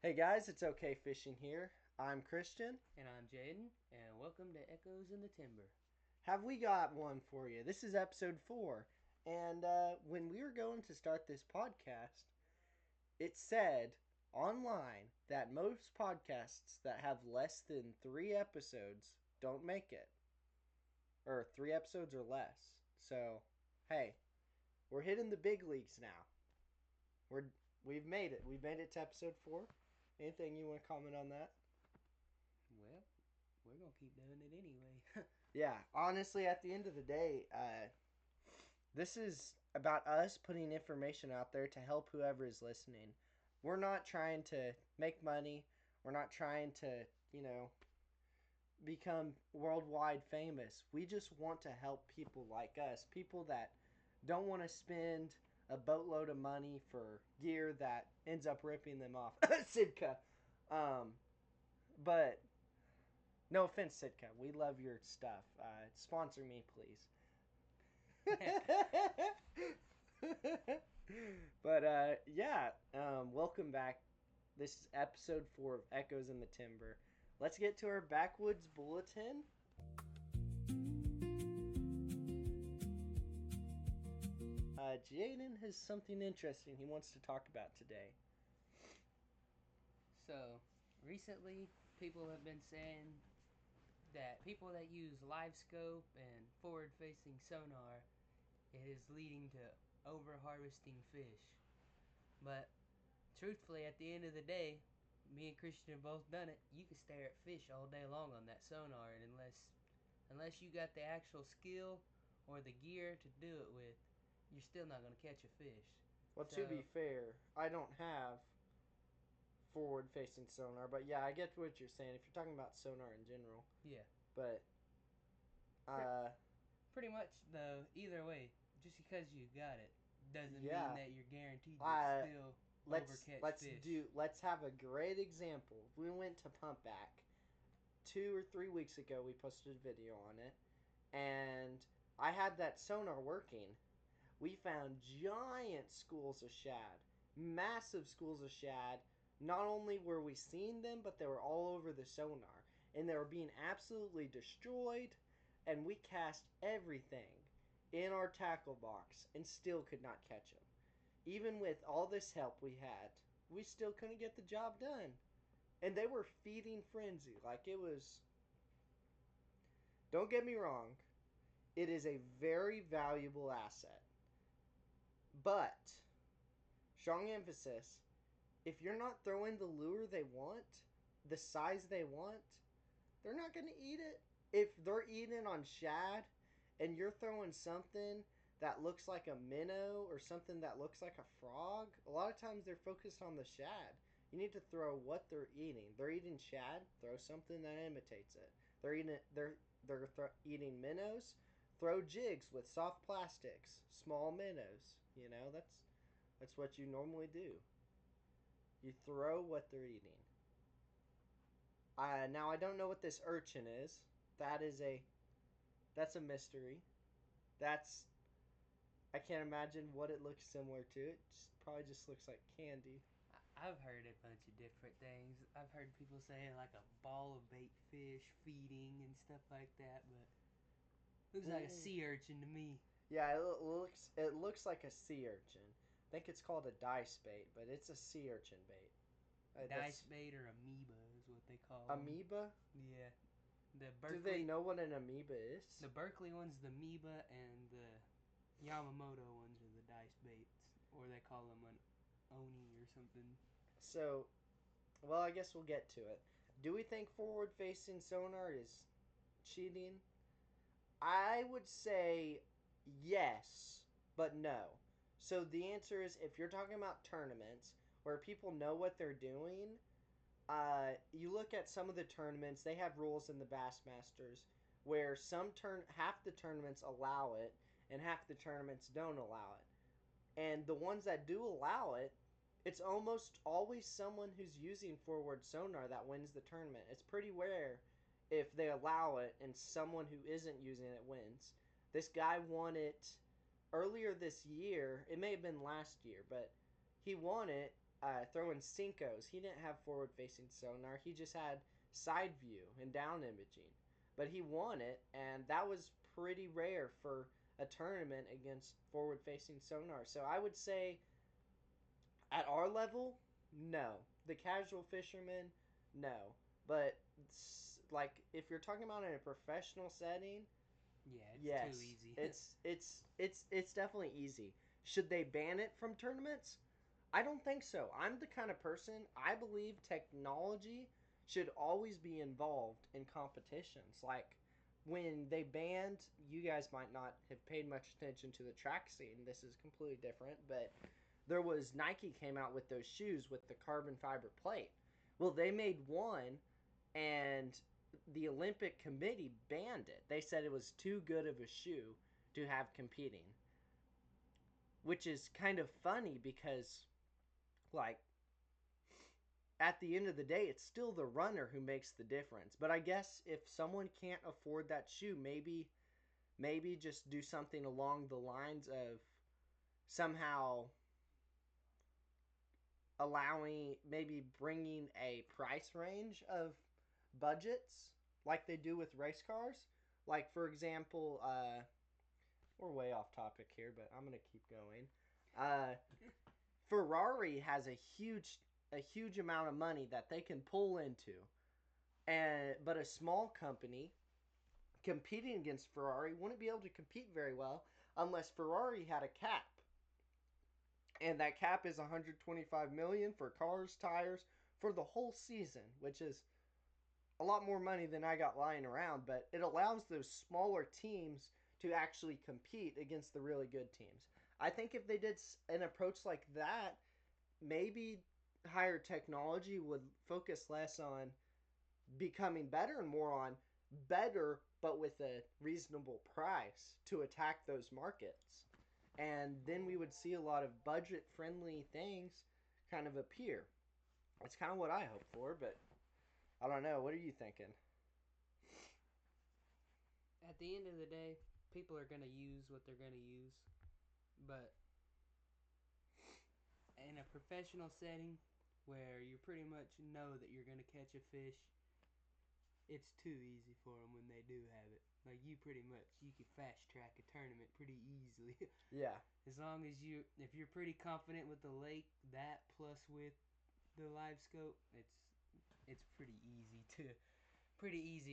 Hey guys, it's OK.Fishing here. I'm Christian. And I'm Jaden, and welcome to Echoes in the Timber. Have we got one for you? This is episode 4. And when we were going to start this podcast, it said online that most podcasts that have less than 3 episodes don't make it. Or 3 episodes or less. So, hey, we're hitting the big leagues now. We're we've made it. We've made it to episode 4. Anything you want to comment on that? Well, we're going to keep doing it anyway. Yeah, honestly, at the end of the day, this is about us putting information out there to help whoever is listening. We're not trying to make money. We're not trying to, become worldwide famous. We just want to help people like us, people that don't want to spend a boatload of money for gear that ends up ripping them off. Sitka. Um, but no offense, Sitka. We love your stuff. Sponsor me, please. But yeah, welcome back. This is episode 4 of Echoes in the Timber. Let's get to our backwoods bulletin. Jaden has something interesting he wants to talk about today. So, recently, people have been saying that people that use live scope and forward facing sonar, it is leading to over harvesting fish. But, truthfully, at the end of the day, me and Christian have both done it. You can stare at fish all day long on that sonar, and unless you got the actual skill or the gear to do it with, you're still not going to catch a fish. Well, to be So, fair, I don't have forward facing sonar, but yeah, I get what you're saying if you're talking about sonar in general. yeah. But, Pre- uh, Pretty much, though, either way, just because you got it doesn't mean yeah, that you're guaranteed to uh, still let's overcatch let's fish. do let's have a great example. We went to Pumpback 2 or 3 weeks ago. We posted a video on it, and I had that sonar working. We found giant schools of shad, massive schools of shad. Not only were we seeing them, but they were all over the sonar, and they were being absolutely destroyed. And we cast everything in our tackle box and still could not catch them. Even with all this help we had, we still couldn't get the job done. And they were feeding frenzy. Like it was. Don't get me wrong, it is a very valuable asset. But, strong emphasis, if you're not throwing the lure they want, the size they want, they're not going to eat it. If they're eating on shad and you're throwing something that looks like a minnow or something that looks like a frog, a lot of times they're focused on the shad. You need to throw what they're eating. They're eating shad, throw something that imitates it. They're eating minnows, throw jigs with soft plastics, small minnows. That's what you normally do. You throw what they're eating. Now I don't know what this urchin is. That is a that's a mystery. That's I can't imagine what it looks similar to. Probably just looks like candy. I've heard a bunch of different things. I've heard people say like a ball of bait fish feeding and stuff like that, but looks like a Mm. sea urchin to me. Yeah, it looks like a sea urchin. I think it's called a dice bait, but it's a sea urchin bait. Dice That's bait or amoeba is what they call them. amoeba. Yeah, the Do they Berkeley, know what an amoeba is? the Berkeley one's the amoeba, and the Yamamoto ones are the dice baits, or they call them an oni or something. So, well, I guess we'll get to it. Do we think forward-facing sonar is cheating? I would say yes, but no. So the answer is if you're talking about tournaments where people know what they're doing, you look at some of the tournaments, they have rules in the Bassmasters where half the tournaments allow it and half the tournaments don't allow it. And the ones that do allow it, it's almost always someone who's using forward sonar that wins the tournament. It's pretty rare if they allow it and someone who isn't using it wins. This guy won it earlier this year. It may have been last year, but he won it throwing Cincos. He didn't have forward-facing sonar. He just had side view and down imaging. But he won it, and that was pretty rare for a tournament against forward-facing sonar. So I would say at our level, no. The casual fisherman, no. But like if you're talking about in a professional setting, Yeah, it's too yes, easy. it's definitely easy. Should they ban it from tournaments? I don't think so. I'm the kind of person I believe technology should always be involved in competitions. Like when they banned, you guys might not have paid much attention to the track scene. This is completely different, but there was Nike came out with those shoes with the carbon fiber plate. Well, they made one and the Olympic Committee banned it. They said it was too good of a shoe to have competing, which is kind of funny because like at the end of the day it's still the runner who makes the difference. But I guess if someone can't afford that shoe, maybe just do something along the lines of somehow allowing maybe bringing a price range of budgets like they do with race cars. Like for example, we're way off topic here, but I'm gonna keep going. Uh, Ferrari has a huge amount of money that they can pull into, and but a small company competing against Ferrari wouldn't be able to compete very well unless Ferrari had a cap, and that cap is 125 million for cars, tires for the whole season, which is a lot more money than I got lying around, but it allows those smaller teams to actually compete against the really good teams. I think if they did an approach like that, maybe higher technology would focus less on becoming better and more on better but with a reasonable price to attack those markets. And then we would see a lot of budget friendly things kind of appear. That's kind of what I hope for, but I don't know. What are you thinking? At the end of the day, people are gonna use what they're gonna use, but in a professional setting where you pretty much know that you're gonna catch a fish, it's too easy for them when they do have it. Like you pretty much you can fast track a tournament pretty easily. Yeah. As long as if you're pretty confident with the lake, that plus with the live scope, it's pretty easy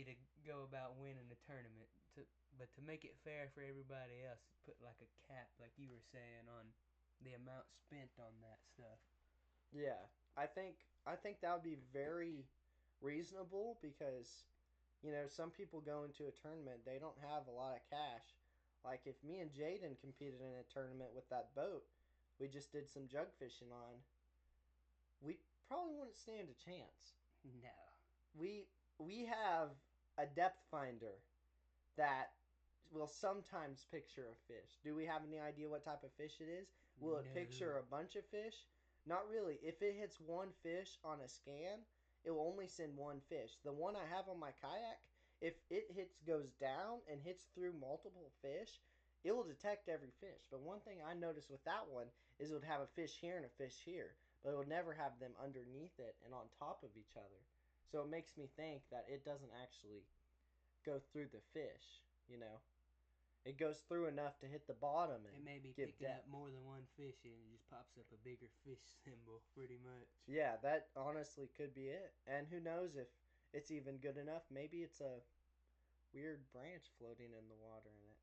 to go about winning a tournament. But to make it fair for everybody else, put like a cap, like you were saying, on the amount spent on that stuff. Yeah. I think that would be very reasonable because some people go into a tournament, they don't have a lot of cash. Like if me and Jaden competed in a tournament with that boat we just did some jug fishing on, we probably wouldn't stand a chance. No. We have a depth finder that will sometimes picture a fish. Do we have any idea what type of fish it is? Will it No. picture a bunch of fish? Not really. If it hits one fish on a scan, it will only send one fish. The one I have on my kayak, if it goes down and hits through multiple fish, it will detect every fish. But one thing I noticed with that one is it would have a fish here and a fish here, but it would never have them underneath it and on top of each other. So it makes me think that it doesn't actually go through the fish, you know. It goes through enough to hit the bottom It and may be give picking up depth. more than one fish and it just pops up a bigger fish symbol, pretty much. Yeah, that honestly could be it. And who knows if it's even good enough. Maybe it's a weird branch floating in the water and it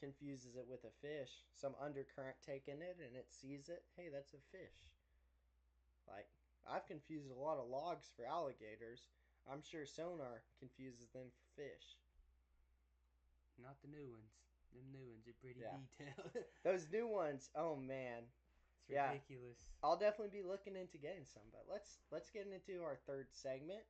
confuses it with a fish. Some undercurrent taking it and it sees it. Hey, that's a fish. Like, I've confused a lot of logs for alligators. I'm sure sonar confuses them for fish. Not the new ones. Them new ones are pretty Yeah. detailed. Those new ones, oh man. It's Yeah, ridiculous. I'll definitely be looking into getting some. But let's get into our third segment.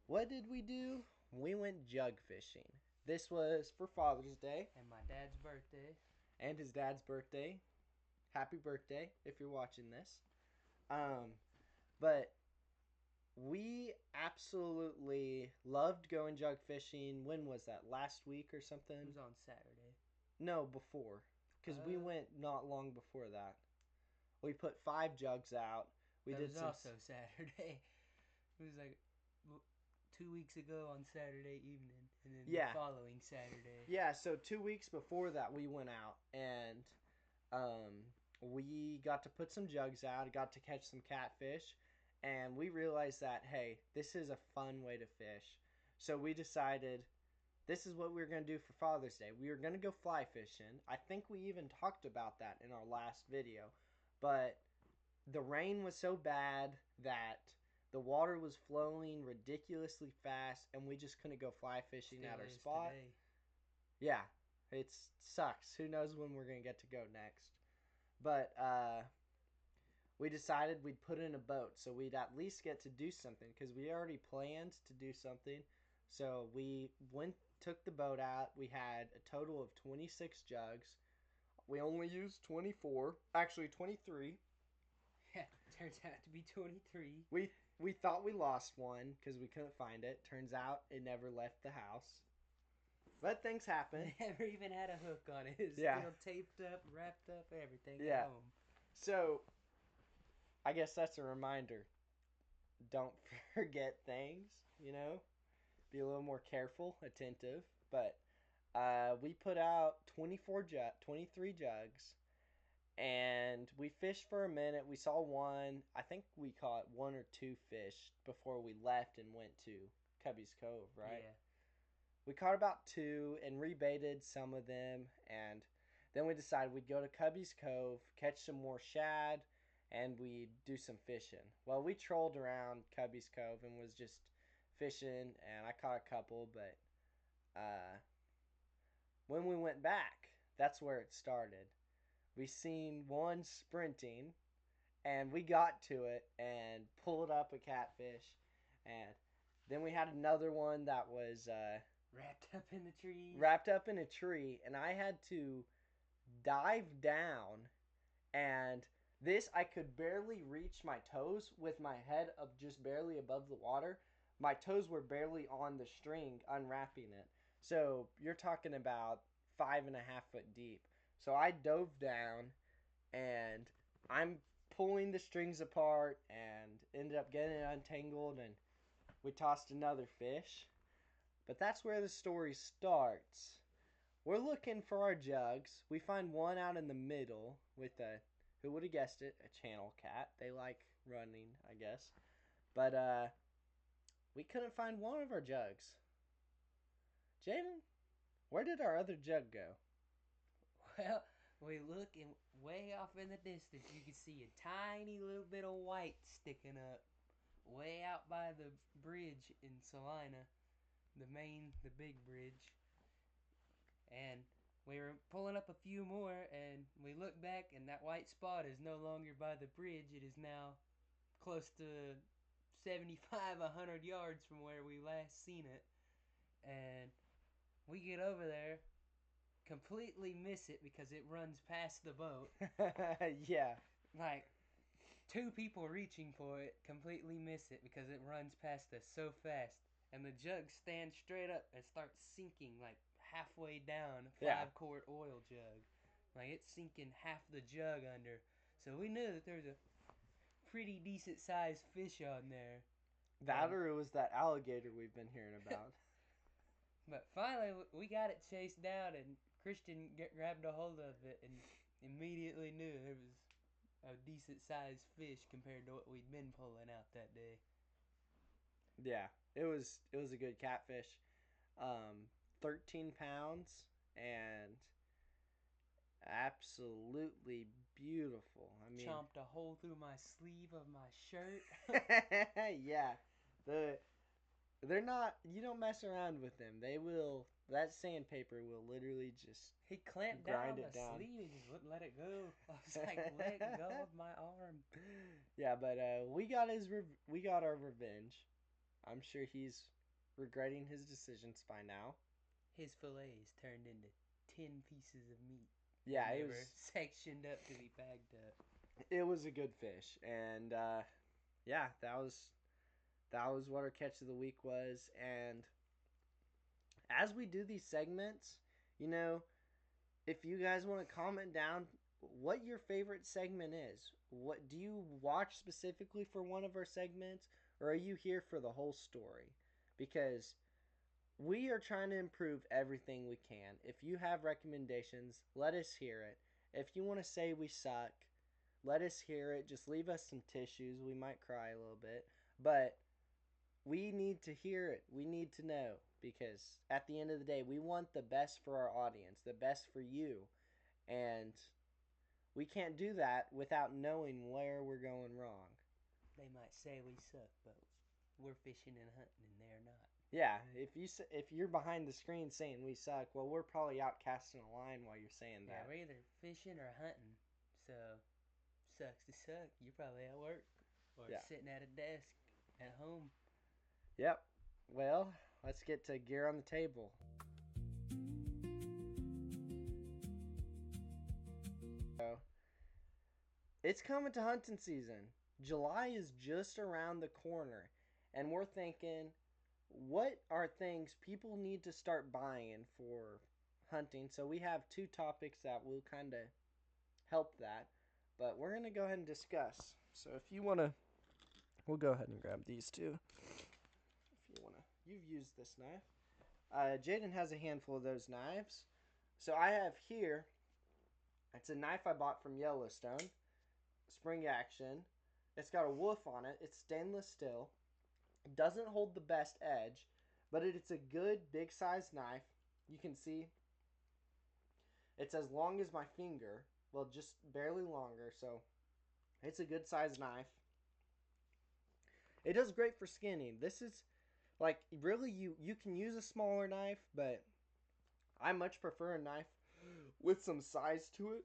What did we do? We went jug fishing. This was for Father's Day And my dad's birthday. and his dad's birthday. Happy birthday if you're watching this. Um, but we absolutely loved going jug fishing. When was that? Last week or It something? was on Saturday. No, before. Because we went not long before that. We put 5 jugs out. We That did was some. also Saturday. It was like 2 weeks ago on Saturday evening, and then the Yeah. following Saturday. Yeah, so 2 weeks before that, we went out and um, we got to put some jugs out, got to catch some catfish, and we realized that, hey, this is a fun way to fish. So we decided this is what we were going to do for Father's Day. We were going to go fly fishing. I think we even talked about that in our last video. But the rain was so bad that the water was flowing ridiculously fast and we just couldn't go fly fishing Still at our is spot. today. Yeah, it sucks. Who knows when we're going to get to go next. But we decided we'd put in a boat so we'd at least get to do something because we already planned to do something. So we took the boat out. We had a total of 26 jugs. We only used 24, actually 23. Yeah, turns out to be 23. We thought we lost one because we couldn't find it. Turns out it never left the house. But things happen. Never even had a hook on it. It's Yeah. still taped up, wrapped up, everything at Yeah. home. So I guess that's a reminder. Don't forget things, Be a little more careful, attentive. But we put out 23 jugs, and we fished for a minute. We saw one. I think we caught 1 or 2 fish before we left and went to Cubby's Cove, right? Yeah. We caught about 2 and rebaited some of them, and then we decided we'd go to Cubby's Cove, catch some more shad, and we'd do some fishing. Well, we trolled around Cubby's Cove and was just fishing, and I caught a couple, but uh, when we went back, that's where it started. We seen one sprinting, and we got to it and pulled up a catfish, and then we had another one that was Wrapped up in the trees. wrapped up in a tree, and I had to dive down, and this I could barely reach my toes with my head up just barely above the water. My toes were barely on the string unwrapping it. So you're talking about 5.5 foot deep. So I dove down and I'm pulling the strings apart and ended up getting it untangled, and we tossed another fish. But that's where the story starts. We're looking for our jugs. We find one out in the middle with who would have guessed it, a channel cat. They like running, I guess. But we couldn't find one of our jugs. Jaden, where did our other jug go? Well, we look and way off in the distance you can see a tiny little bit of white sticking up way out by the bridge in Salina, the big bridge. And we were pulling up a few more, and we look back, and that white spot is no longer by the bridge. It is now close to 75, 100 yards from where we last seen it. And we get over there, completely miss it because it runs past the boat. Yeah. Like, 2 people reaching for it completely miss it because it runs past us so fast. And the jug stands straight up and starts sinking like halfway down. Yeah. 5-quart oil jug. Like, it's sinking half the jug under. So we knew that there was a pretty decent sized fish on there. That or it was that alligator we've been hearing about. But finally, we got it chased down, and Christian grabbed a hold of it and immediately knew there was a decent sized fish compared to what we'd been pulling out that day. Yeah, it was a good catfish. 13 pounds and absolutely beautiful. I mean, Chomped a hole through my sleeve of my shirt. yeah, the they're not. You don't mess around with them. They will. That sandpaper will literally just He clamped down grind on it the down. sleeve and just wouldn't let it go. I was like, let go of my arm. Yeah, but we got we got our revenge. I'm sure he's regretting his decisions by now. His fillets turned into 10 pieces of meat. Yeah, And they it were was sectioned up to be bagged up. it was a good fish, and yeah, that was what our catch of the week was. And as we do these segments, you know, if you guys want to comment down what your favorite segment is. What do you watch specifically for one of our segments, or are you here for the whole story? Because we are trying to improve everything we can. If you have recommendations, let us hear it. If you want to say we suck, let us hear it. Just leave us some tissues. We might cry a little bit, but we need to hear it. We need to know, because at the end of the day, we want the best for our audience, the best for you. And we can't do that without knowing where we're going wrong. They might say we suck, but we're fishing and hunting, and they're not. Yeah, if you're behind the screen saying we suck, well, we're probably out casting a line while you're saying Yeah, that. we're either fishing or hunting. So, sucks to suck. You're probably at work or Yeah. sitting at a desk at home. Yep. Well, let's get to gear on the table. So, it's coming to hunting season. July is just around the corner, and we're thinking, what are things people need to start buying for hunting? So we have two topics that will kind of help that, but we're going to go ahead and discuss. So if you want to, we'll go ahead and grab these two. If you want to, you've used this knife. Jaden has a handful of those knives. So I have here, it's a knife I bought from Yellowstone, spring action. It's got a wolf on it. It's stainless steel. It doesn't hold the best edge, but it's a good big size knife. You can see it's as long as my finger. Well, just barely longer, so it's a good size knife. It does great for skinning. This is like really you can use a smaller knife, but I much prefer a knife with some size to it.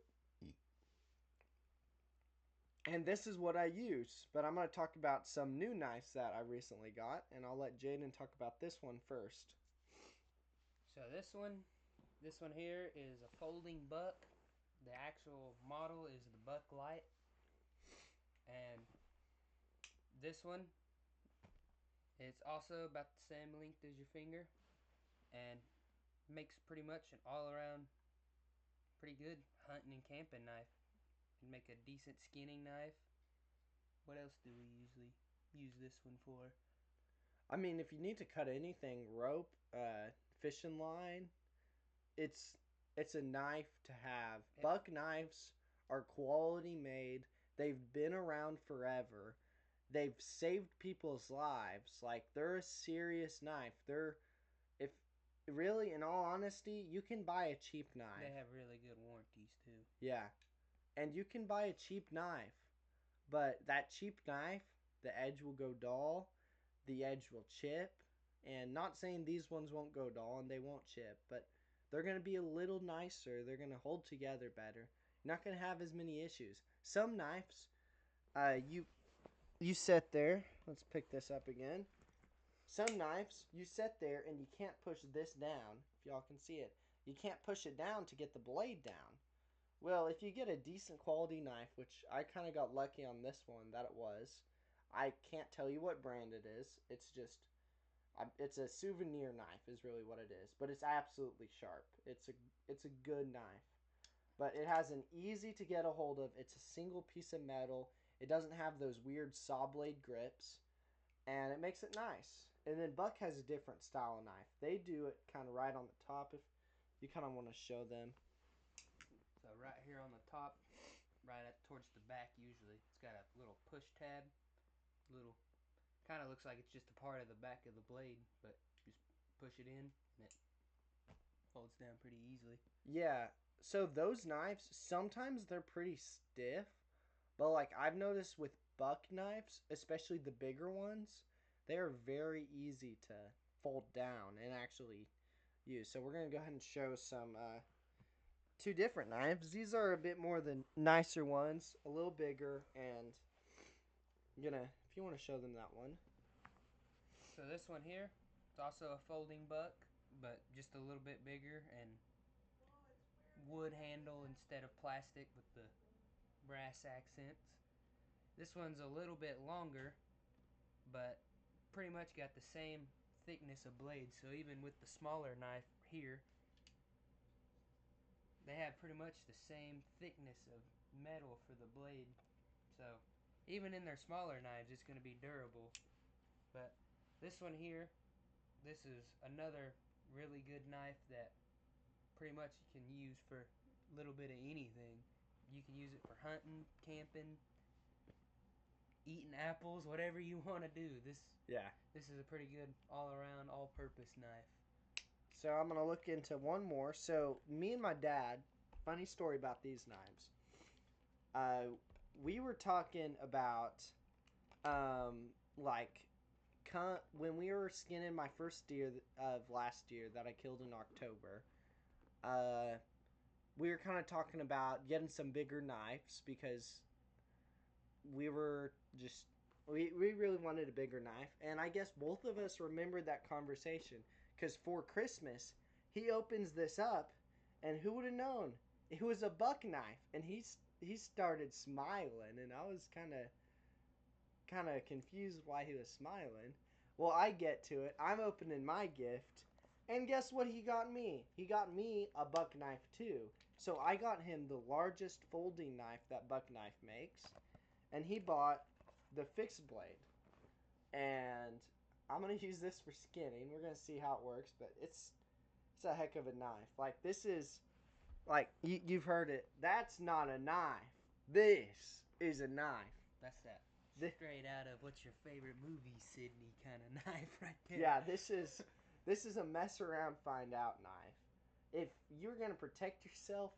And this is what I use. But I'm going to talk about some new knives that I recently got, and I'll let Jaden talk about this one first. So this one here is a folding buck. The actual model is the Buck Light. And this one, it's also about the same length as your finger, and makes pretty much an all-around pretty good hunting and camping knife. You can make a decent skinning knife. What else do we usually use this one for? I mean, if you need to cut anything, rope, fishing line, it's it's a knife to have. Buck knives are quality made. They've been around forever. They've saved people's lives. Like they're a serious knife. They're if really in all honesty, you can buy a cheap knife. They have really good warranties too. Yeah. And you can buy a cheap knife, but that cheap knife, the edge will go dull, the edge will chip, and not saying these ones won't go dull and they won't chip, but they're going to be a little nicer. They're going to hold together better. You're not going to have as many issues. Some knives, you sit there. Let's pick this up again. Some knives, you sit there and you can't push this down. If y'all can see it, you can't push it down to get the blade down. Well, if you get a decent quality knife, which I kind of got lucky on this one that it was, I can't tell you what brand it is. It's just, it's a souvenir knife is really what it is, but it's absolutely sharp. It's a good knife, but it has an easy to get a hold of. It's a single piece of metal. It doesn't have those weird saw blade grips, and it makes it nice. And then Buck has a different style of knife. They do it kind of right on the top. If you kind of want to show them. So right here on the top, right up towards the back usually, it's got a little push tab. Little, kind of looks like it's just a part of the back of the blade, but just push it in and it folds down pretty easily. Yeah. So those knives, sometimes they're pretty stiff, but like I've noticed with buck knives, especially the bigger ones, they are very easy to fold down and actually use. So we're gonna go ahead and show some two different knives. These are a bit more the nicer ones, a little bigger, and I'm gonna if you want to show them that one. So this one here, it's also a folding buck, but just a little bit bigger and wood handle instead of plastic with the brass accents. This one's a little bit longer, but pretty much got the same thickness of blade. So even with the smaller knife here, they have pretty much the same thickness of metal for the blade. So even in their smaller knives, it's going to be durable. But this one here, this is another really good knife that pretty much you can use for a little bit of anything. You can use it for hunting, camping, eating apples, whatever you want to do. This is a pretty good all-around, all-purpose knife. So I'm gonna look into one more. So me and my dad, funny story about these knives. Uh, we were talking about like when we were skinning my first deer of last year that I killed in October. Uh, we were kind of talking about getting some bigger knives because we were just we really wanted a bigger knife, and I guess both of us remembered that conversation because for Christmas he opens this up, and who would have known it was a buck knife, and he started smiling, and I was kind of confused why he was smiling. Well, I get to it. I'm opening my gift, and guess what he got me? He got me a buck knife too. So I got him the largest folding knife that Buck Knife makes, and he bought the fixed blade. And I'm gonna use this for skinning. We're gonna see how it works, but it's a heck of a knife. Like this is like you've heard it. That's not a knife. This is a knife. That's that straight out of what's your favorite movie, Sydney kind of knife right there. Yeah, this is a mess around, find out knife. If you're gonna protect yourself,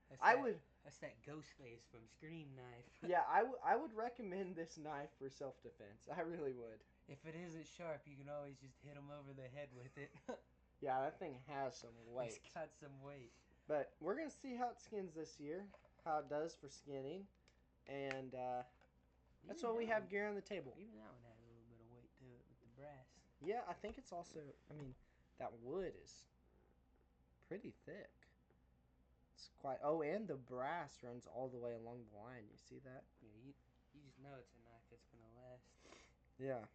That's that ghost face from Scream knife. Yeah, I would recommend this knife for self defense. I really would. If it isn't sharp, you can always just hit them over the head with it. Yeah, that thing has some weight. It's got some weight. But we're gonna see how it skins this year, how it does for skinning, and that's what we have gear on the table. Even that one had a little bit of weight to it with the brass. Yeah, I think it's also. I mean, that wood is pretty thick. It's quite. Oh, and the brass runs all the way along the line. You see that? Yeah, you just know it's a knife that's gonna last. Yeah.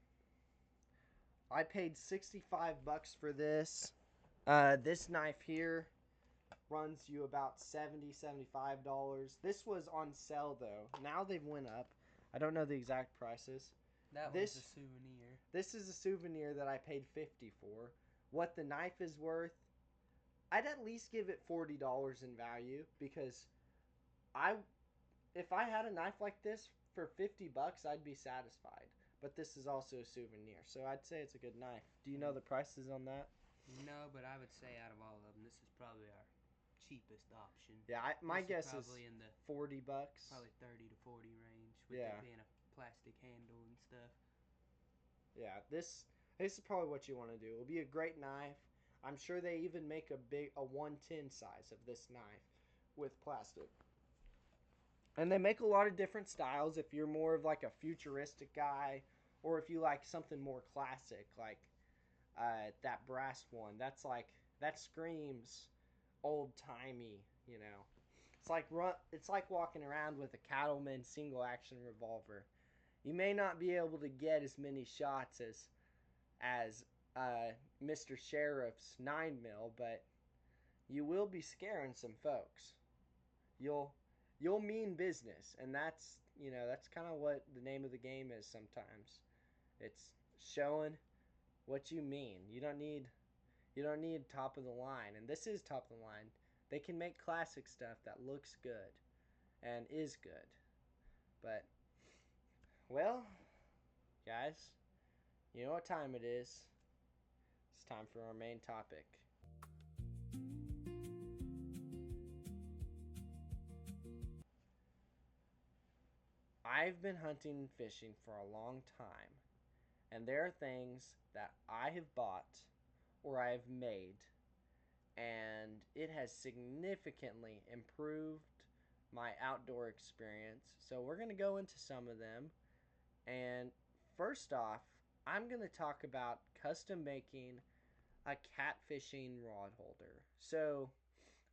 I paid $65 for this. This knife here runs you about $75. This was on sale though. Now they've went up. I don't know the exact prices. That was a souvenir. This is a souvenir that I paid $50 for. What the knife is worth, I'd at least give it $40 in value because if I had a knife like this for $50, I'd be satisfied. But this is also a souvenir, so I'd say it's a good knife. Do you know the prices on that? No, but I would say out of all of them, this is probably our cheapest option. Yeah, my guess is probably in the $40. Probably 30 to 40 range with it being a plastic handle and stuff. Yeah, this is probably what you want to do. It'll be a great knife. I'm sure they even make a 110 size of this knife with plastic. And they make a lot of different styles if you're more of like a futuristic guy or if you like something more classic like that brass one. That screams old-timey, you know. It's like walking around with a Cattleman single action revolver. You may not be able to get as many shots as Mr. Sheriff's 9mm, but you will be scaring some folks. You'll mean business, and that's kind of what the name of the game is sometimes. It's showing what you mean. You don't need top of the line, and this is top of the line. They can make classic stuff that looks good and is good. But well, guys, you know what time it is. It's time for our main topic. I've been hunting and fishing for a long time, and there are things that I have bought or I have made, and it has significantly improved my outdoor experience. So we're going to go into some of them. And first off, I'm going to talk about custom making a catfishing rod holder. So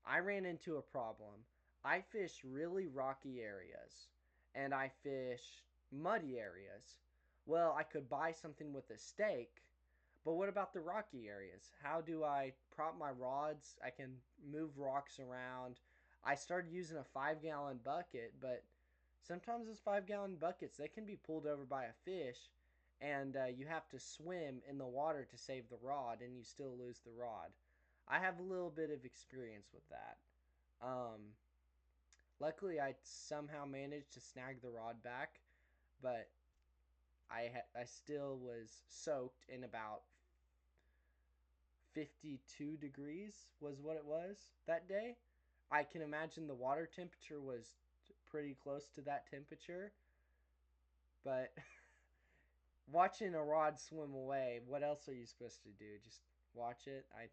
I ran into a problem. I fish really rocky areas and I fish muddy areas. Well, I could buy something with a stake, But what about the rocky areas? How do I prop my rods? I can move rocks around. I started using a 5 gallon bucket, but sometimes those 5 gallon buckets they can be pulled over by a fish, and you have to swim in the water to save the rod, and you still lose the rod. I have a little bit of experience with that. Um, Luckily, I somehow managed to snag the rod back, but I still was soaked in about 52 degrees was what it was that day. I can imagine the water temperature was pretty close to that temperature, but watching a rod swim away, what else are you supposed to do? Just watch it? I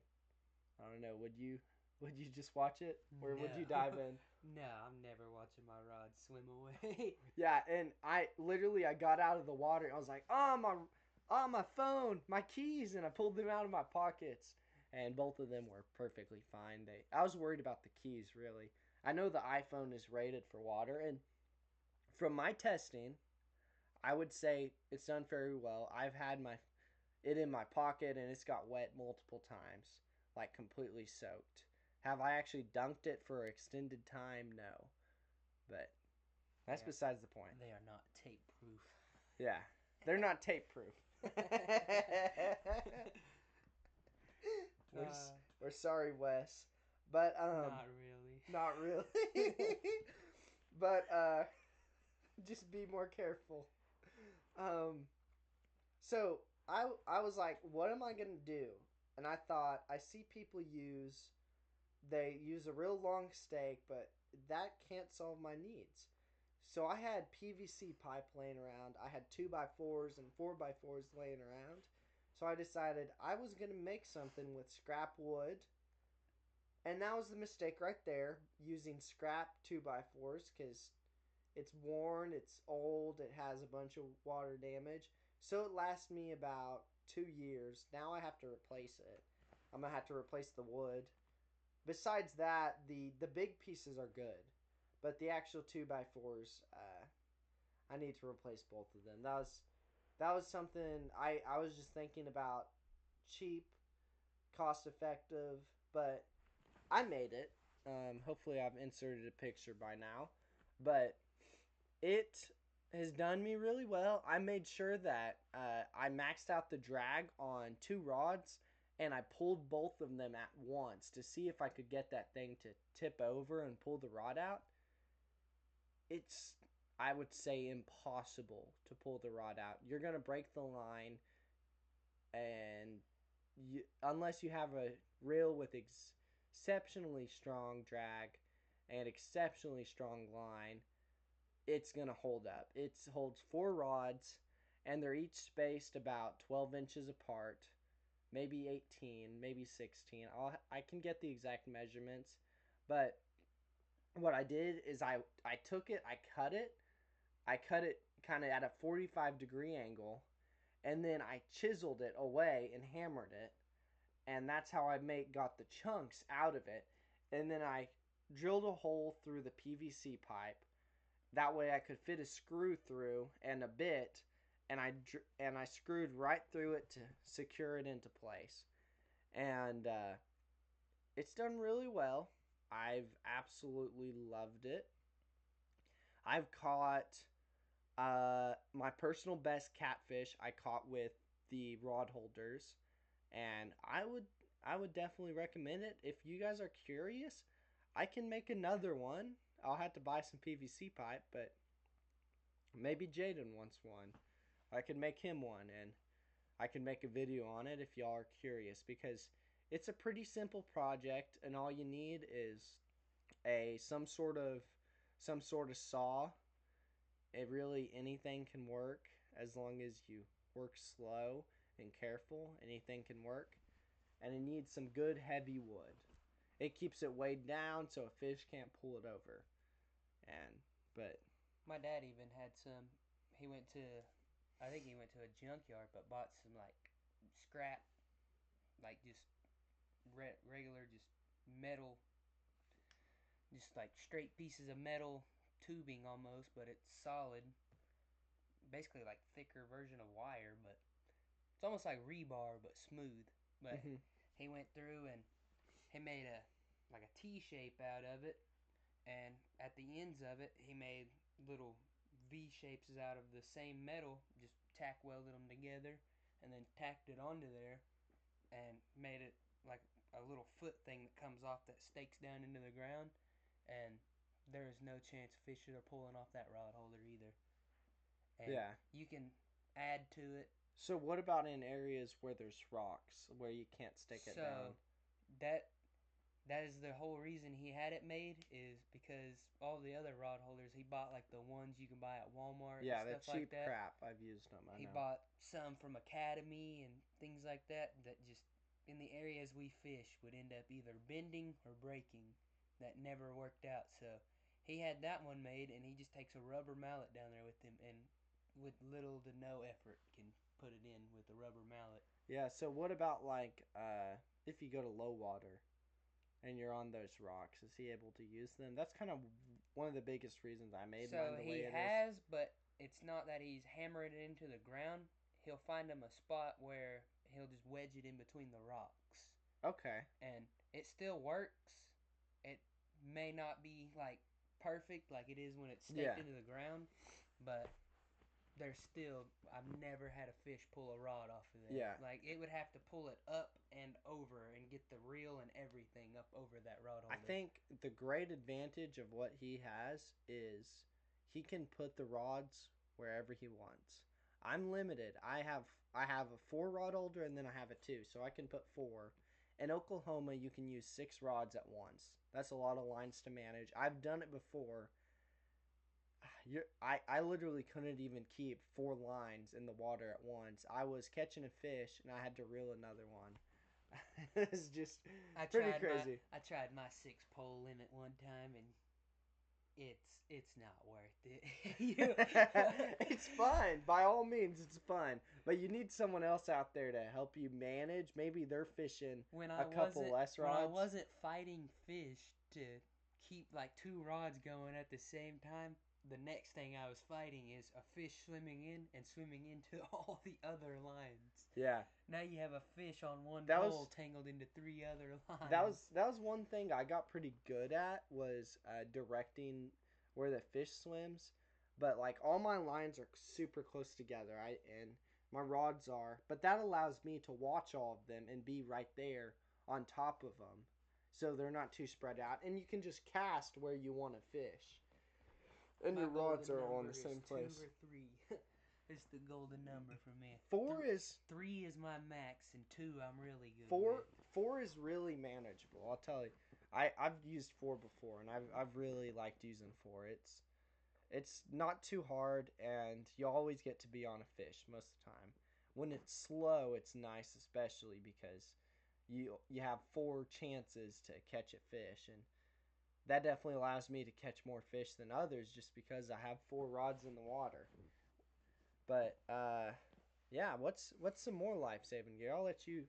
don't know. Would you just watch it or would you dive No. in? No, I'm never watching my rod swim away. Yeah, and I got out of the water and I was like, my phone, my keys, and I pulled them out of my pockets, and both of them were perfectly fine. I was worried about the keys really. I know the iPhone is rated for water, and from my testing, I would say it's done very well. I've had it in my pocket and it's got wet multiple times, like completely soaked. Have I actually dunked it for an extended time? No, but they that's are besides the point. they are not tape proof. Yeah, they're not tape proof. we're, uh, we're sorry, Wes, but Not really. not really. But just be more careful. Um, so I was like, what am I gonna do? And I thought I see people they use a real long stake, but that can't solve my needs. So I had PVC pipe laying around. I had 2x4s and 4x4s laying around. So I decided I was going to make something with scrap wood. And that was the mistake right there, using scrap 2x4s because it's worn, it's old, it has a bunch of water damage. So it lasts me about 2 years. Now I have to replace it. I'm going to have to replace the wood. Besides that, the big pieces are good, but the actual 2x4s, I need to replace both of them. That was something I was just thinking about, cheap, cost effective, but I made it. Hopefully, I've inserted a picture by now, but it has done me really well. I made sure that I maxed out the drag on 2 rods and I pulled both of them at once to see if I could get that thing to tip over and pull the rod out. It's, I would say, impossible to pull the rod out. You're going to break the line, and unless you have a reel with exceptionally strong drag and exceptionally strong line, it's going to hold up. It holds 4 rods, and they're each spaced about 12 inches apart, maybe 18, maybe 16. I can get the exact measurements, but what I did is I took it, I cut it kind of at a 45-degree angle, and then I chiseled it away and hammered it, and that's how I got the chunks out of it, and then I drilled a hole through the PVC pipe. That way I could fit a screw through and a bit, and I screwed right through it to secure it into place. And it's done really well. I've absolutely loved it. I've caught my personal best catfish I caught with the rod holders, and I would definitely recommend it. If you guys are curious, I can make another one. I'll have to buy some PVC pipe, but maybe Jaden wants one. I could make him one, and I can make a video on it if y'all are curious, because it's a pretty simple project, and all you need is a some sort of saw. It really, anything can work as long as you work slow and careful. Anything can work, and it needs some good heavy wood. It keeps it weighed down so a fish can't pull it over. And but My dad even had some. He went to, I think he went to a junkyard, but bought some like scrap, like just regular, just metal, just like straight pieces of metal tubing almost, but it's solid. Basically like thicker version of wire, but it's almost like rebar but smooth. But Hmm. he went through and he made a like a T shape out of it, and at the ends of it he made little V shapes out of the same metal, just tack welded them together, and then tacked it onto there and made it like a little foot thing that comes off that stakes down into the ground, and there is no chance fish are pulling off that rod holder either. And Yeah. you can add to it. So what about in areas where there's rocks where you can't stick it So down? that that is the whole reason he had it made, is because all the other rod holders he bought, like the ones you can buy at Walmart and Yeah, the stuff like cheap that. crap. I've used them. I He know. bought some from Academy and things like that that just in the areas we fish would end up either bending or breaking. That never worked out. So he had that one made, and he just takes a rubber mallet down there with him, and with little to no effort can put it in with a rubber mallet. Yeah. So what about like if you go to low water and you're on those rocks, is he able to use them? That's kind of one of the biggest reasons I made mine So the he way it is. has, but it's not that he's hammering it into the ground. He'll find him a spot where he'll just wedge it in between the rocks, Okay. and it still works. It may not be like perfect like it is when it's staked Yeah. into the ground, but there's still, I've never had a fish pull a rod off of there. Yeah. Like it would have to pull it up and over and get the reel and everything up over that rod I holder. think the great advantage of what he has is he can put the rods wherever he wants. I'm limited. I have a 4 rod holder and then I have a 2, so I can put 4. In Oklahoma, you can use 6 rods at once. That's a lot of lines to manage. I've done it before. I literally couldn't even keep 4 lines in the water at once. I was catching a fish and I had to reel another one. It's just I pretty tried my crazy. I tried my 6 pole limit one time, and it's not worth it. you It's fun. By all means, it's fun. But you need someone else out there to help you manage. Maybe they're fishing when a I couple wasn't less when I rods. wasn't fighting fish to keep like 2 rods going at the same time, the next thing I was fighting is a fish swimming in and swimming into all the other lines. Yeah. Now you have a fish on one That pole was tangled into 3 other that was lines. that was one thing I got pretty good at was directing where the fish swims. But like all my lines are super close together. I and my rods are, but that allows me to watch all of them and be right there on top of them, so they're not too spread out. And you can just cast where you want to fish, and My your rods golden are all in number the is same two place. or three. It's the golden number for me. Four is 3 is my max, and 2 I'm really good four. with. Four is really manageable. I'll tell you. I've used 4 before, and I've really liked using 4. It's not too hard, and you always get to be on a fish most of the time. When it's slow, it's nice, especially because you have 4 chances to catch a fish, and that definitely allows me to catch more fish than others just because I have 4 rods in the water. But yeah, what's some more life saving gear? I'll let you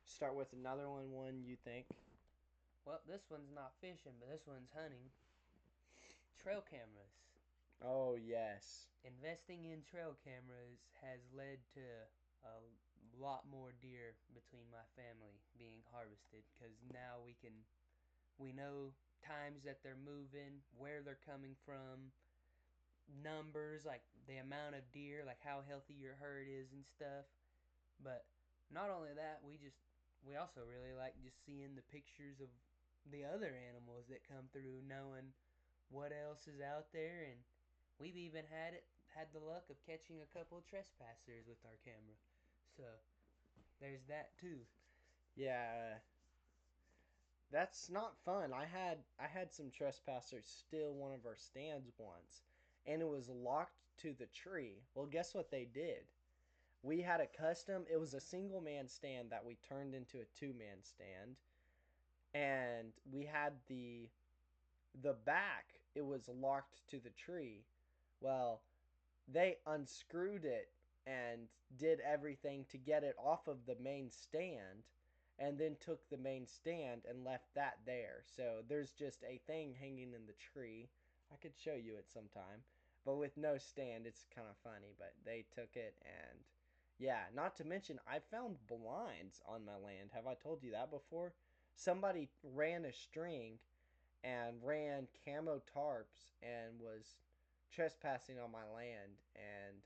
start with another one you think. Well, this one's not fishing, but this one's hunting. Trail cameras. Oh yes. Investing in trail cameras has led to a lot more deer between my family being harvested, because now we know times that they're moving, where they're coming from, numbers, like the amount of deer, like how healthy your herd is and stuff. But not only that, we also really like just seeing the pictures of the other animals that come through, knowing what else is out there, and we've even had the luck of catching a couple of trespassers with our camera. So there's that too. Yeah, that's not fun. I had some trespassers steal one of our stands once, and it was locked to the tree. Well, guess what they did? We had a custom. It was a single man stand that we turned into a 2 man stand, and we had the back. It was locked to the tree. Well, they unscrewed it and did everything to get it off of the main stand, and then took the main stand and left that there. So there's just a thing hanging in the tree. I could show you it sometime, but with no stand. It's kind of funny, but they took it, and Yeah, not to mention I found blinds on my land. Have I told you that before? Somebody ran a string and ran camo tarps and was trespassing on my land, and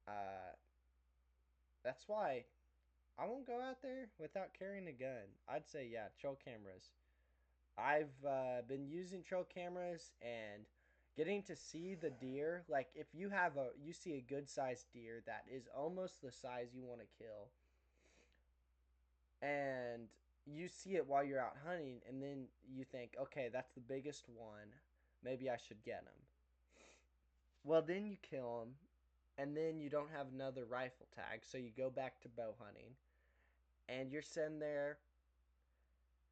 uh, that's why I won't go out there without carrying a gun. I'd say yeah, trail cameras. I've been using trail cameras and getting to see the deer. Like if you see a good sized deer that is almost the size you want to kill, and you see it while you're out hunting, and then you think, okay, that's the biggest one. Maybe I should get him. Well, then you kill him, and then you don't have another rifle tag, so you go back to bow hunting, and you're sitting there.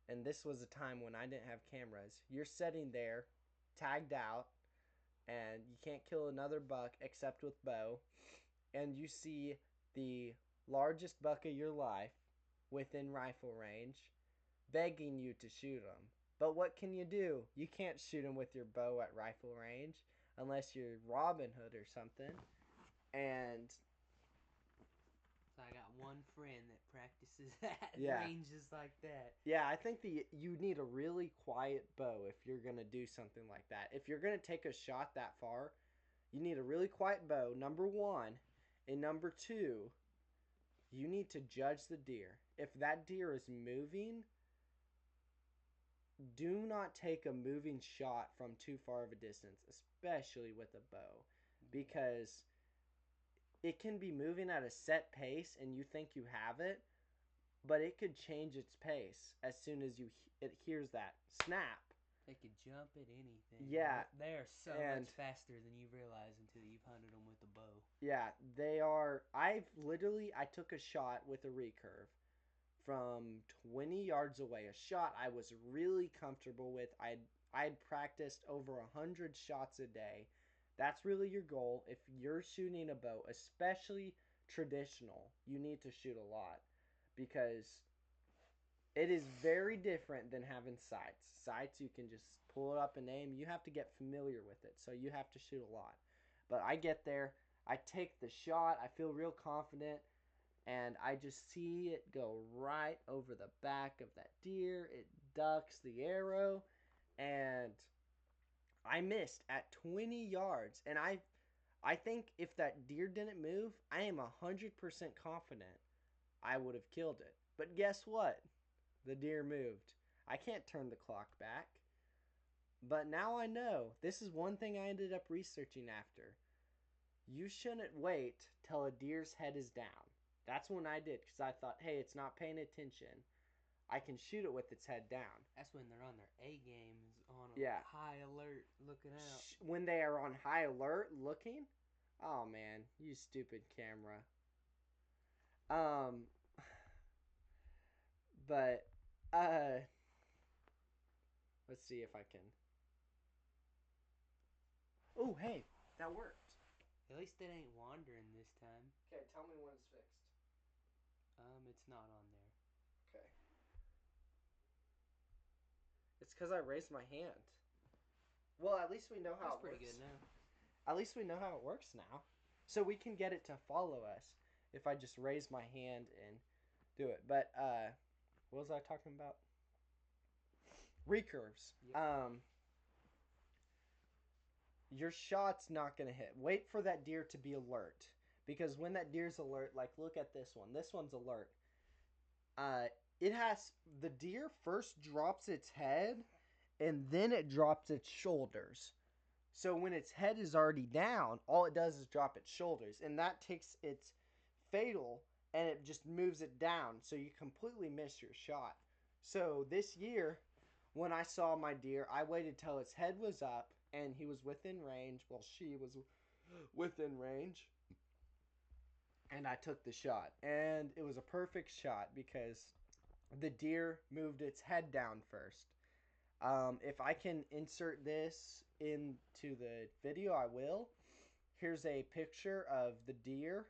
And this was a time when I didn't have cameras. You're sitting there, tagged out, and you can't kill another buck except with bow, and you see the largest buck of your life within rifle range begging you to shoot him. But what can you do? You can't shoot him with your bow at rifle range unless you're Robin Hood or something. And So I got one friend that practices at yeah, ranges like that. yeah, I think you need a really quiet bow if you're gonna do something like that. If you're gonna take a shot that far, you need a really quiet bow. Number one, and number two, you need to judge the deer. If that deer is moving, do not take a moving shot from too far of a distance, especially with a bow, because it can be moving at a set pace and you think you have it, but it could change its pace as soon as it hears that snap. They could jump at anything. Yeah, They are so and much faster than you realize until you've hunted them with a bow. yeah, they are. I took a shot with a recurve from 20 yards away. A shot I was really comfortable with. I'd practiced over 100 shots a day. That's really your goal. If you're shooting a bow, especially traditional, you need to shoot a lot because it is very different than having sights. Sights, you can just pull it up and aim. You have to get familiar with it, so you have to shoot a lot. But I get there, I take the shot, I feel real confident, and I just see it go right over the back of that deer. It ducks the arrow, and I missed at 20 yards. And I think if that deer didn't move, I am 100% confident I would have killed it. But guess what? The deer moved. I can't turn the clock back. But now I know. This is one thing I ended up researching after. You shouldn't wait till a deer's head is down. That's when I did because I thought, hey, it's not paying attention. I can shoot it with its head down. That's when they're on their A game, is on Yeah. high alert, looking out. When they are on high alert looking, oh man, you stupid camera. Um, but uh, let's see if I can. Oh, hey, that worked. At least it ain't wandering this time. Okay, tell me when it's fixed. It's not on there. Okay. It's because I raised my hand. Well, at least we know how That's it pretty works. good now. At least we know how it works now. So we can get it to follow us if I just raise my hand and do it. But what was I talking about? Recurves. Yep. Your shot's not gonna hit. Wait for that deer to be alert. Because when that deer's alert, like look at this one. This one's alert. It has the deer first drops its head and then it drops its shoulders. So when its head is already down, all it does is drop its shoulders, and that takes its fatal and it just moves it down. So you completely miss your shot. So this year, when I saw my deer, I waited till its head was up and he was within range. Well, she was within range, and I took the shot, and it was a perfect shot because the deer moved its head down first. If I can insert this into the video, I will. Here's a picture of the deer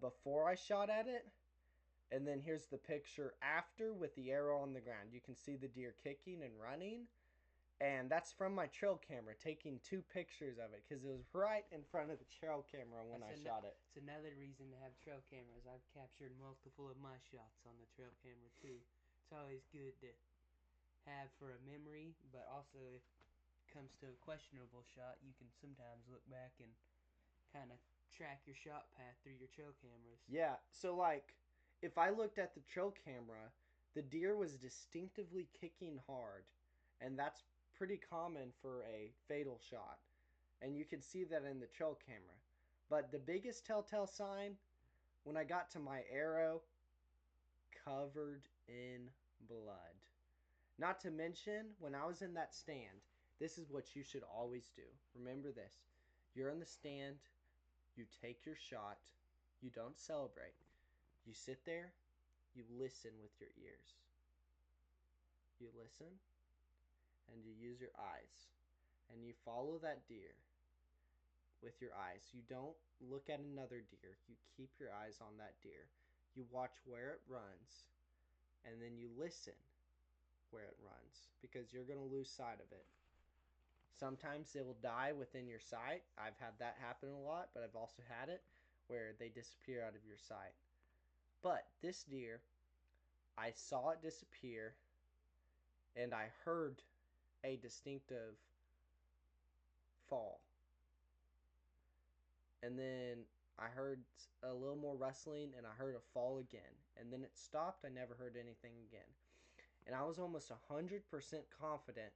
before I shot at it. And then here's the picture after with the arrow on the ground. You can see the deer kicking and running. And that's from my trail camera, taking 2 pictures of it because it was right in front of the trail camera when I shot it. It's another reason to have trail cameras. I've captured multiple of my shots on the trail camera too. It's always good to have for a memory, but also if it comes to a questionable shot, you can sometimes look back and kind of track your shot path through your trail cameras. Yeah, so like if I looked at the trail camera, the deer was distinctively kicking hard, and that's pretty common for a fatal shot. And you could see that in the trail camera. But the biggest telltale sign, when I got to my arrow, covered in blood. Not to mention, when I was in that stand, this is what you should always do. Remember this. You're in the stand, you take your shot, you don't celebrate. You sit there, you listen with your ears. You listen, and you use your eyes. And you follow that deer with your eyes. You don't look at another deer. You keep your eyes on that deer. You watch where it runs, and then you listen where it runs because you're going to lose sight of it. Sometimes they will die within your sight. I've had that happen a lot, but I've also had it where they disappear out of your sight. But this deer, I saw it disappear and I heard a distinctive fall. And then I heard a little more rustling and I heard a fall again. And then it stopped. I never heard anything again. And I was almost 100% confident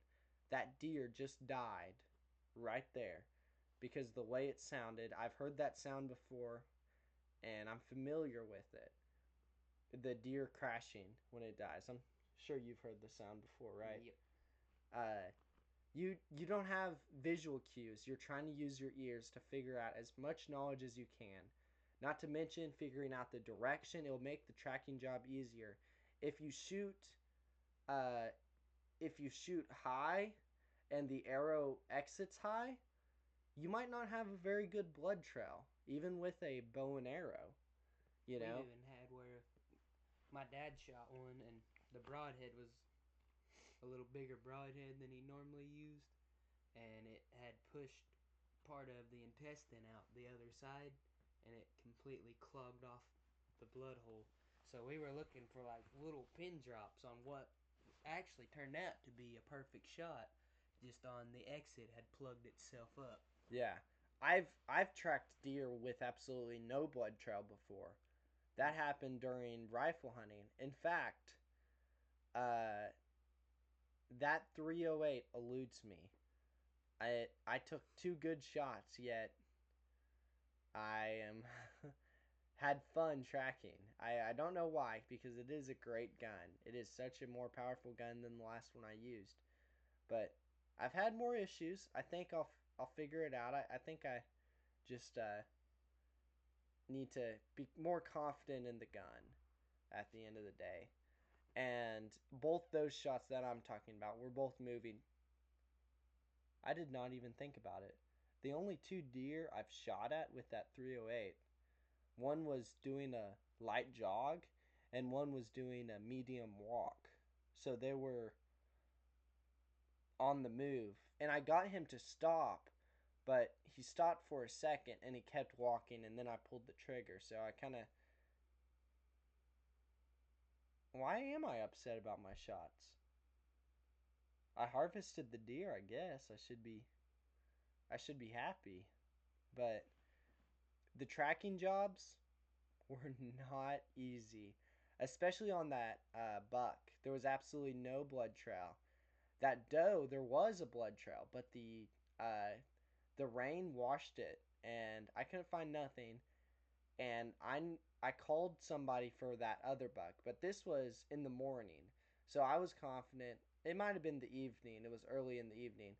that deer just died right there because the way it sounded, I've heard that sound before and I'm familiar with it. The deer crashing when it dies. I'm sure you've heard the sound before, right? Yep. Uh, you don't have visual cues. You're trying to use your ears to figure out as much knowledge as you can. Not to mention figuring out the direction. It'll make the tracking job easier. If you shoot uh, if you shoot high and the arrow exits high, you might not have a very good blood trail, even with a bow and arrow. You We've know? even had where my dad shot one and the broadhead was a little bigger broadhead than he normally used, and it had pushed part of the intestine out the other side, and it completely clogged off the blood hole. So we were looking for like little pin drops on what actually turned out to be a perfect shot, just on the exit had plugged itself up. Yeah. I've tracked deer with absolutely no blood trail before. That happened during rifle hunting. In fact, uh, that 308 eludes me. I took 2 good shots, yet I am had fun tracking. I don't know why, because it is a great gun. It is such a more powerful gun than the last one I used. But I've had more issues. I think I'll figure it out. I think I just need to be more confident in the gun at the end of the day. And both those shots that I'm talking about were both moving. I did not even think about it. The only 2 deer I've shot at with that 308, one was doing a light jog and one was doing a medium walk. So they were on the move. And I got him to stop, but he stopped for a second and he kept walking and then I pulled the trigger. So I kind of, why am I upset about my shots? I harvested the deer, I guess. I should be happy. But the tracking jobs were not easy, especially on that buck. There was absolutely no blood trail. That doe, there was a blood trail, but uh, the rain washed it, and I couldn't find nothing. And I called somebody for that other buck, but this was in the morning, so I was confident. It might have been the evening. It was early in the evening.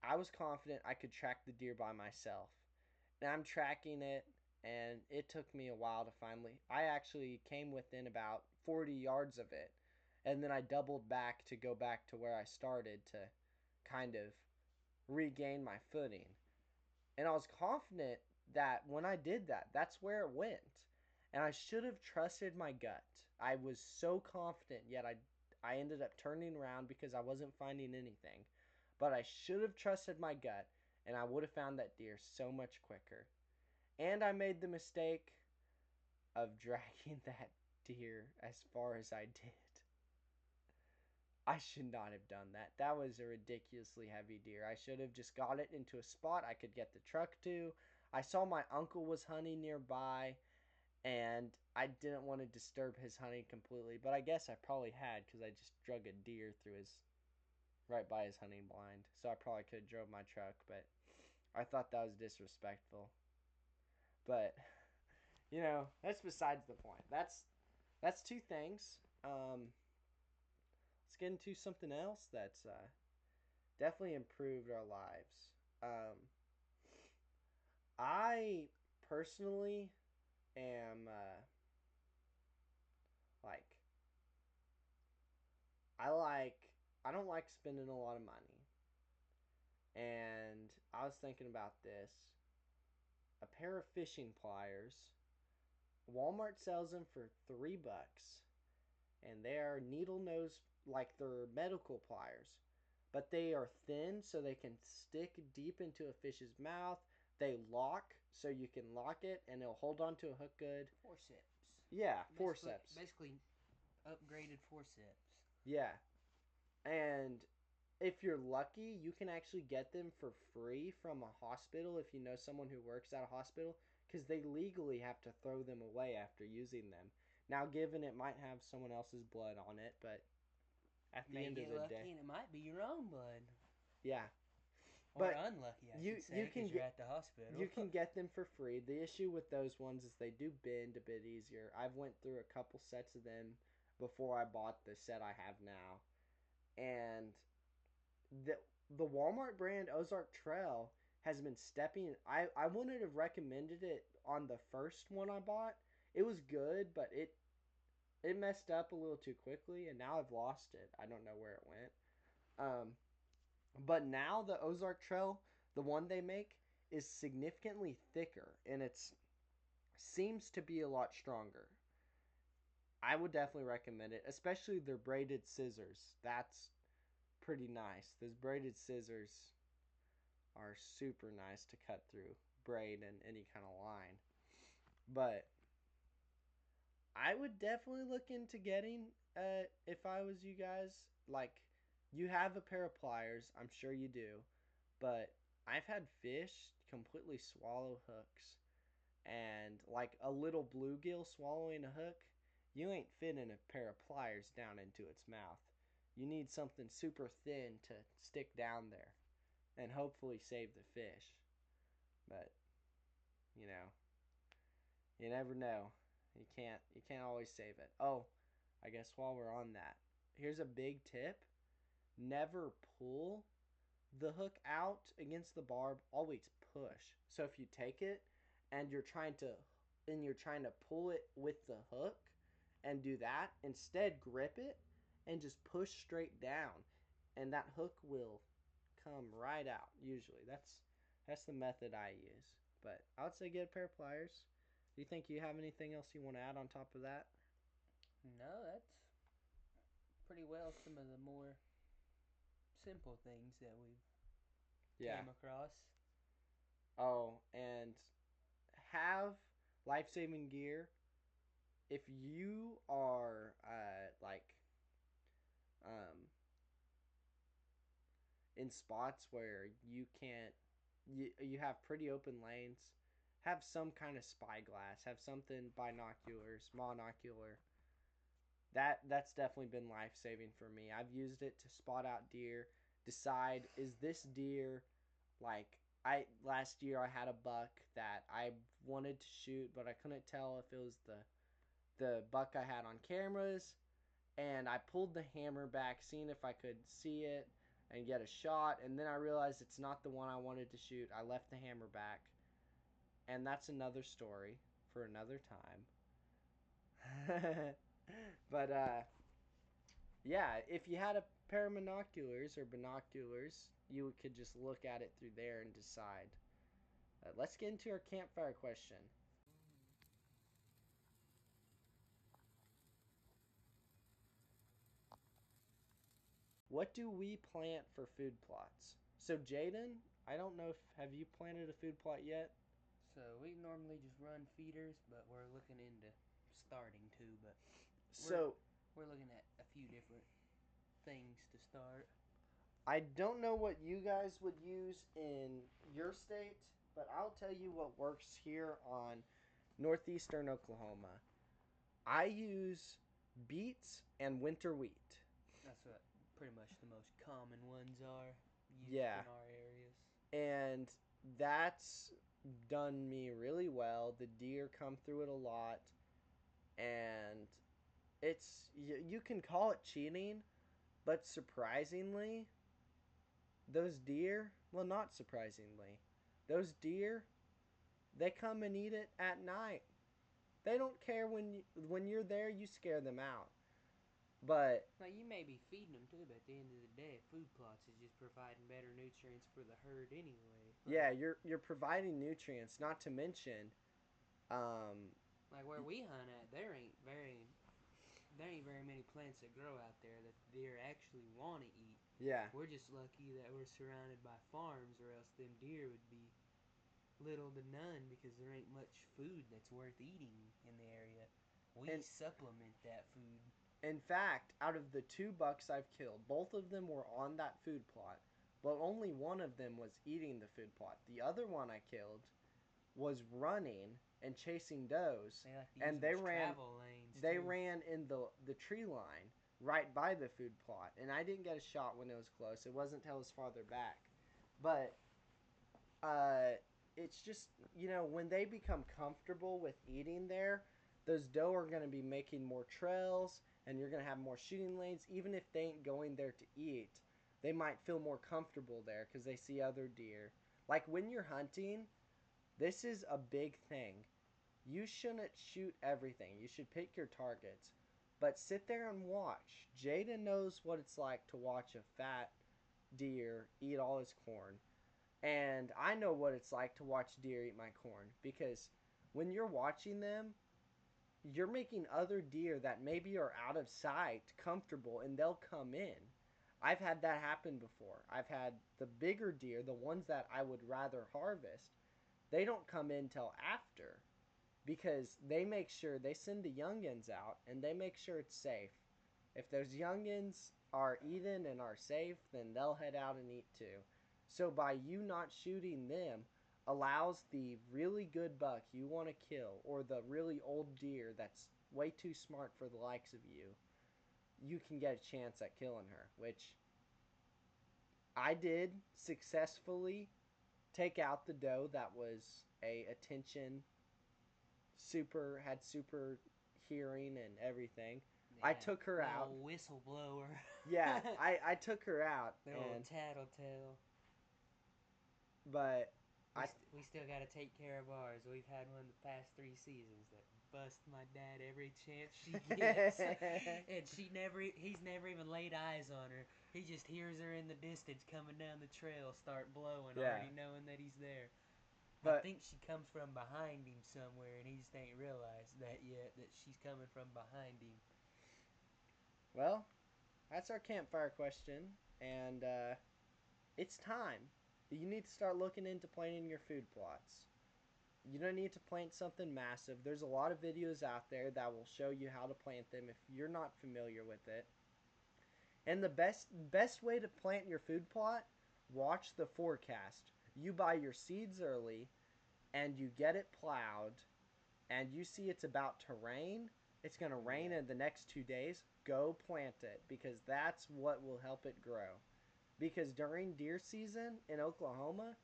I was confident I could track the deer by myself. And I'm tracking it, and it took me a while to finally. I actually came within about 40 yards of it, and then I doubled back to go back to where I started to kind of regain my footing. And I was confident that when I did that, that's where it went. And I should have trusted my gut. I was so confident, yet I ended up turning around because I wasn't finding anything. But I should have trusted my gut, and I would have found that deer so much quicker. And I made the mistake of dragging that deer as far as I did. I should not have done that. That was a ridiculously heavy deer. I should have just got it into a spot I could get the truck to. I saw my uncle was hunting nearby, and I didn't want to disturb his hunting completely, but I guess I probably had because I just drug a deer through his right by his hunting blind. So I probably could have drove my truck, but I thought that was disrespectful. But that's besides the point. That's two things. Let's get into something else that's definitely improved our lives. I personally am like I don't like spending a lot of money. And I was thinking about this. A pair of fishing pliers. Walmart sells them for $3, and they are needle nose, like they're medical pliers, but they are thin so they can stick deep into a fish's mouth. They lock so you can lock it and it'll hold on to a hook good. Forceps. Yeah, forceps. Basically, upgraded forceps. Yeah, and if you're lucky, you can actually get them for free from a hospital if you know someone who works at a hospital, because they legally have to throw them away after using them. Now, given it might have someone else's blood on it, but at the May end of get the lucky day, and it might be your own blood. yeah. Or But unlucky, I should you say, can because you're get at the hospital. you can get them for free. The issue with those ones is they do bend a bit easier. I've went through a couple sets of them before I bought the set I have now, and the Walmart brand Ozark Trail has been stepping. I wouldn't have recommended it on the first one I bought. It was good, but it messed up a little too quickly, and now I've lost it. I don't know where it went. Um, but now the Ozark Trail, the one they make, is significantly thicker, and it seems to be a lot stronger. I would definitely recommend it, especially their braided scissors. That's pretty nice. Those braided scissors are super nice to cut through braid and any kind of line. But I would definitely look into getting if I was you guys, like, you have a pair of pliers, I'm sure you do, but I've had fish completely swallow hooks, and like a little bluegill swallowing a hook, you ain't fitting a pair of pliers down into its mouth. You need something super thin to stick down there and hopefully save the fish. But you know, you never know. You can't always save it. Oh, I guess while we're on that, here's a big tip. Never pull the hook out against the barb, always push. So if you take it and you're trying to pull it with the hook and do that, instead grip it and just push straight down, and that hook will come right out. Usually that's the method I use. But I would say get a pair of pliers. Do you think you have anything else you want to add on top of that? No, that's pretty well some of the more simple things that we've Yeah. came across. Oh, and have life-saving gear. If you are um in spots where you have pretty open lanes, have some kind of spyglass, have something binoculars, monocular. That's definitely been life saving for me. I've used it to spot out deer, decide is this deer, like, I last year I had a buck that I wanted to shoot, but I couldn't tell if it was the buck I had on cameras, and I pulled the hammer back, seeing if I could see it and get a shot, and then I realized it's not the one I wanted to shoot. I left the hammer back, and that's another story for another time. But yeah, if you had a pair of binoculars, you could just look at it through there and decide. Let's get into our campfire question. what do we plant for food plots? So Jaden, I don't know if have you planted a food plot yet? So we normally just run feeders, but we're looking into starting to. But we're So we're looking at a few different things to start. I don't know what you guys would use in your state, but I'll tell you what works here on northeastern Oklahoma. I use beets and winter wheat. That's what pretty much the most common ones are used Yeah, in our areas. and that's done me really well. The deer come through it a lot, and you can call it cheating, but surprisingly, those deer, well, not surprisingly, those deer, they come and eat it at night. They don't care when you're there. You scare them out. But Now you may be feeding them too, but at the end of the day, food plots is just providing better nutrients for the herd anyway. yeah, you're providing nutrients. Not to mention, um, Like where we hunt at, there ain't very many plants that grow out there that the deer actually want to eat. yeah, We're just lucky that we're surrounded by farms, or else them deer would be little to none because there ain't much food that's worth eating in the area. We and supplement that food. in fact, out of the two bucks I've killed, both of them were on that food plot, but only one of them was eating the food plot. The other one I killed was running and chasing does, They like to use and them as travel lanes they too. ran in the tree line right by the food plot, and I didn't get a shot when it was close. It wasn't until it was farther back, but uh, it's just when they become comfortable with eating there, those doe are going to be making more trails, and you're going to have more shooting lanes. Even if they ain't going there to eat, they might feel more comfortable there because they see other deer. Like when you're hunting, this is a big thing. You shouldn't shoot everything. You should pick your targets. But sit there and watch. Jaden knows what it's like to watch a fat deer eat all his corn. And I know what it's like to watch deer eat my corn. Because when you're watching them, you're making other deer that maybe are out of sight comfortable and they'll come in. I've had that happen before. I've had the bigger deer, the ones that I would rather harvest, they don't come in till after because they make sure they send the youngins out and they make sure it's safe. If those youngins are eating and are safe, then they'll head out and eat too. So by you not shooting them allows the really good buck you want to kill or the really old deer that's way too smart for the likes of you, you can get a chance at killing her, which I did successfully take out the doe that was a attention super hearing and everything. I Yeah, took her that out. old whistleblower. Yeah, I took her out, The old and tattletale. but I We still got to take care of ours. We've had one the past 3 seasons that bust my dad every chance she gets, and he's never even laid eyes on her. He just hears her in the distance coming down the trail, start blowing, yeah, already knowing that he's there. I but think she comes from behind him somewhere, and he just ain't realized that yet, that she's coming from behind him. well, that's our campfire question, and it's time. You need to start looking into planting your food plots. You don't need to plant something massive. There's a lot of videos out there that will show you how to plant them if you're not familiar with it. And the best way to plant your food plot, watch the forecast. You buy your seeds early and you get it plowed and you see it's about to rain, it's going to rain Yeah. in the next 2 days, go plant it because that's what will help it grow. Because during deer season in Oklahoma,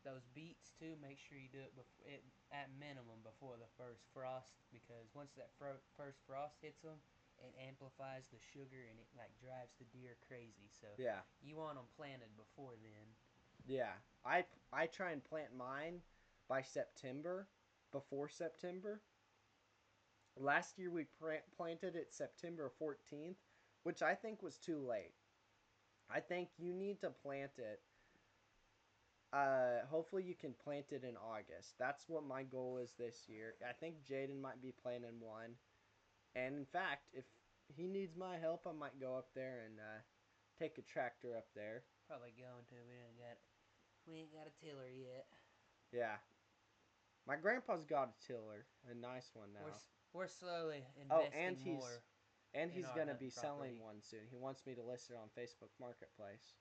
Those beets too. Make sure you do it at minimum before the first frost, because once that first frost hits them, it amplifies the sugar and it like drives the deer crazy. So yeah, you want them planted before then. yeah. I try and plant mine by September, before September. Last year we planted it September 14th, which I think was too late. I think you need to plant it. Hopefully you can plant it in August. That's what my goal is this year. I think Jaden might be planting one. And in fact, if he needs my help, I might go up there and take a tractor up there. Probably going to. We ain't got a tiller yet. Yeah. My grandpa's got a tiller, a nice one now. We're slowly Oh, investing more. And in he's our going to hunting be selling property. one soon. He wants me to list it on Facebook Marketplace.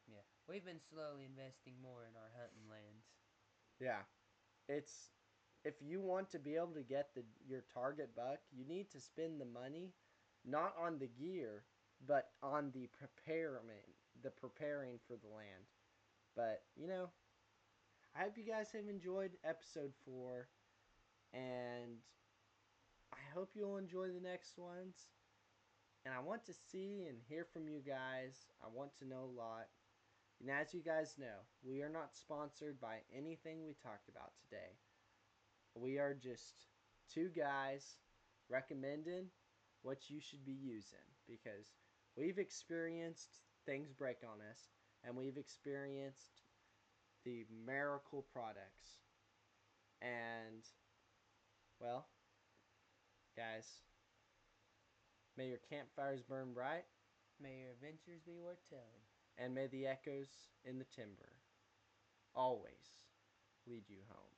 Yeah, we've been slowly investing more in our hunting lands. Yeah. It's if you want to be able to get your target buck, you need to spend the money not on the gear, but on the preparing for the land. But, I hope you guys have enjoyed episode 4, and I hope you'll enjoy the next ones. And I want to see and hear from you guys. I want to know a lot. And as you guys know, we are not sponsored by anything we talked about today. We are just two guys recommending what you should be using, because we've experienced things break on us, and we've experienced the miracle products. And, well, guys, may your campfires burn bright, May your adventures be worth telling, and may the echoes in the timber always lead you home.